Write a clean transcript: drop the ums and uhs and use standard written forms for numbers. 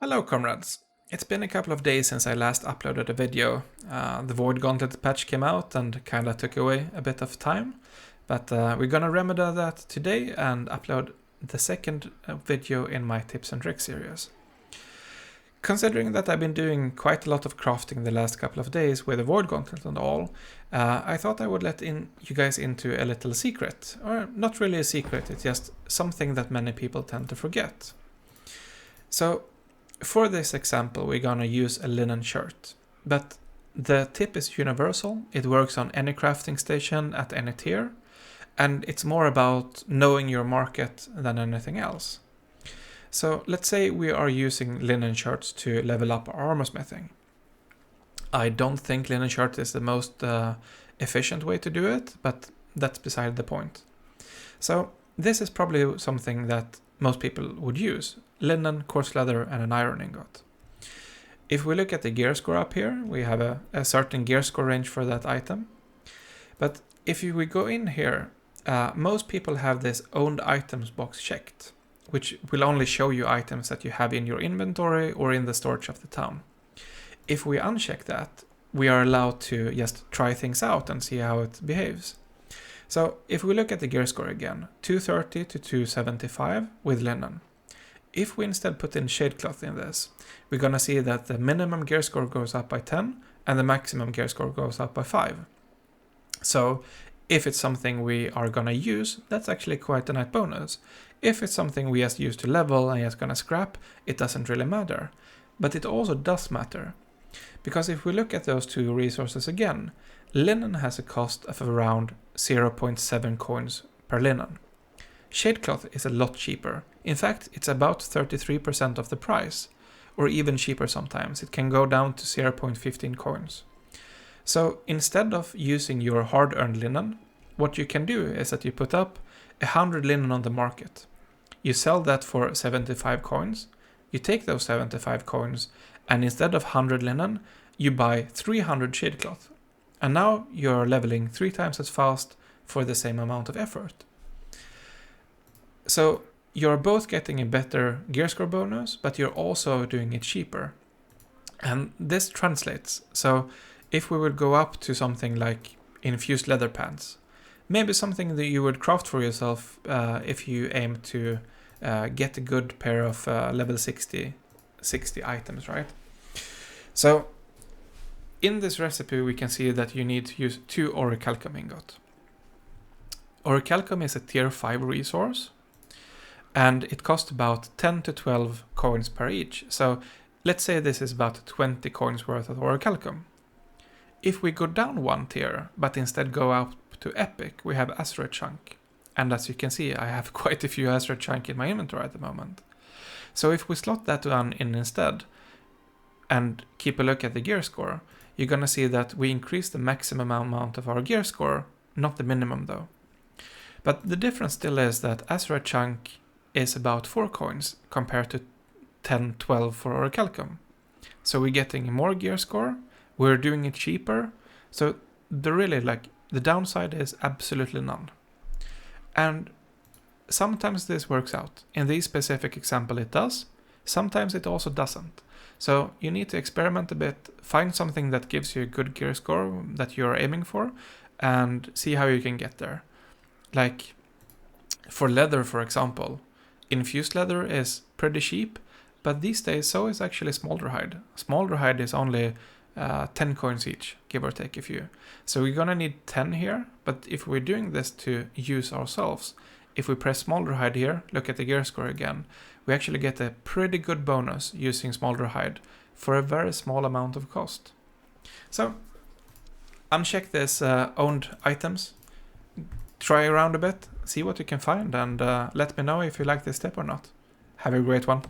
Hello comrades! It's been a couple of days since I last uploaded a video. The Void Gauntlet patch came out and kinda took away a bit of time, but we're gonna remedy that today and upload the second video in my tips and tricks series. Considering that I've been doing quite a lot of crafting the last couple of days with the Void Gauntlet and all, I thought I would let you guys into a little secret. Or not really a secret, it's just something that many people tend to forget. So, for this example, we're gonna use a linen shirt, but the tip is universal. It works on any crafting station at any tier, and it's more about knowing your market than anything else. So let's say we are using linen shirts to level up our armor smithing. I don't think linen shirt is the most efficient way to do it, but that's beside the point. So this is probably something that most people would use. Linen, coarse leather, and an iron ingot. If we look at the gear score up here, we have a certain gear score range for that item. But if we go in here, most people have this owned items box checked, which will only show you items that you have in your inventory or in the storage of the town. If we uncheck that, we are allowed to just try things out and see how it behaves. So if we look at the gear score again, 230 to 275 with linen. If we instead put in shade cloth in this, we're gonna see that the minimum gear score goes up by 10 and the maximum gear score goes up by 5. So if it's something we are gonna use, that's actually quite a nice bonus. If it's something we just use to level and just gonna scrap, it doesn't really matter. But it also does matter. Because if we look at those two resources again, linen has a cost of around 0.7 coins per linen. Shade cloth is a lot cheaper. In fact, it's about 33% of the price, or even cheaper sometimes. It can go down to 0.15 coins. So instead of using your hard-earned linen, what you can do is that you put up 100 linen on the market. You sell that for 75 coins. You take those 75 coins, and instead of 100 linen, you buy 300 shade cloth. And now you're leveling 3 times as fast for the same amount of effort. So you're both getting a better gear score bonus, but you're also doing it cheaper. And this translates. So if we would go up to something like infused leather pants, maybe something that you would craft for yourself if you aim to get a good pair of level 60 items, right? So in this recipe we can see that you need to use 2 orichalcum ingot. Orichalcum is a tier 5 resource, and it costs about 10 to 12 coins per each. So let's say this is about 20 coins worth of orichalcum. If we go down one tier, but instead go up to epic, we have Asteroid Chunk. And as you can see, I have quite a few Asteroid Chunk in my inventory at the moment. So if we slot that one in instead, and keep a look at the gear score, you're gonna see that we increase the maximum amount of our gear score, not the minimum though. But the difference still is that Asteroid Chunk is about 4 coins compared to 10, 12 for orichalcum. So we're getting more gear score, we're doing it cheaper, so the downside is absolutely none. And sometimes this works out. In this specific example it does, sometimes it also doesn't. So you need to experiment a bit, find something that gives you a good gear score that you're aiming for, and see how you can get there. Like for leather, for example, infused leather is pretty cheap, but these days so is actually smolder hide. Smolder hide is only 10 coins each, give or take a few. So we're gonna need 10 here, but if we're doing this to use ourselves, if we press smolder hide here, look at the gear score again, we actually get a pretty good bonus using smolder hide for a very small amount of cost. So uncheck this owned items, try around a bit, see what you can find, and let me know if you like this tip or not. Have a great one.